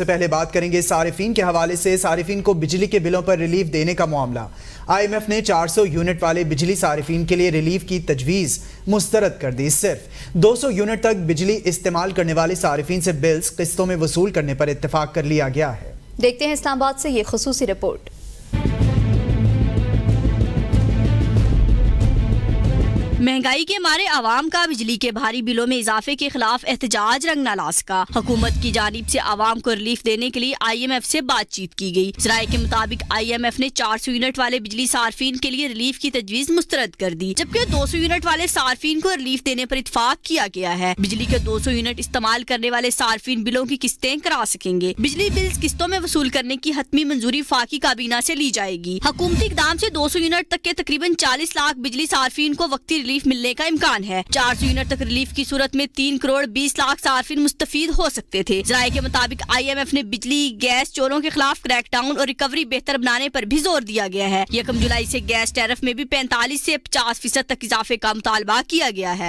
سے پہلے بات کریں گے صارفین کے حوالے سے۔ صارفین کو بجلی کے بلوں پر ریلیف دینے کا معاملہ۔ IMF نے 400 یونٹ والے بجلی صارفین کے لیے ریلیف کی تجویز مسترد کر دی۔ صرف 200 یونٹ تک بجلی استعمال کرنے والے صارفین سے بلز قسطوں میں وصول کرنے پر اتفاق کر لیا گیا ہے۔ دیکھتے ہیں اسلام آباد سے یہ خصوصی رپورٹ۔ مہنگائی کے مارے عوام کا بجلی کے بھاری بلوں میں اضافے کے خلاف احتجاج رنگ نہ لا سکا۔ حکومت کی جانب سے عوام کو ریلیف دینے کے لیے IMF سے بات چیت کی گئی۔ ذرائع کے مطابق IMF نے 400 یونٹ والے بجلی صارفین کے لیے ریلیف کی تجویز مسترد کر دی، جبکہ 200 یونٹ والے صارفین کو ریلیف دینے پر اتفاق کیا گیا ہے۔ بجلی کے 200 یونٹ استعمال کرنے والے صارفین بلوں کی قسطیں کرا سکیں گے۔ بجلی بلز قسطوں میں وصول کرنے کی حتمی منظوری وفاقی کابینہ سے لی جائے گی۔ حکومتی اقدام سے 200 یونٹ تک کے تقریباً 40 لاکھ بجلی صارفین کو وقتی ریلیف ملنے کا امکان ہے۔ 400 یونٹ تک ریلیف کی صورت میں 3 کروڑ 20 لاکھ صارفین مستفید ہو سکتے تھے۔ ذرائع کے مطابق IMF نے بجلی گیس چوروں کے خلاف کریک ڈاؤن اور ریکوری بہتر بنانے پر بھی زور دیا گیا ہے۔ 1 جولائی سے گیس ٹیرف میں بھی 45 سے 50% تک اضافے کا مطالبہ کیا گیا ہے۔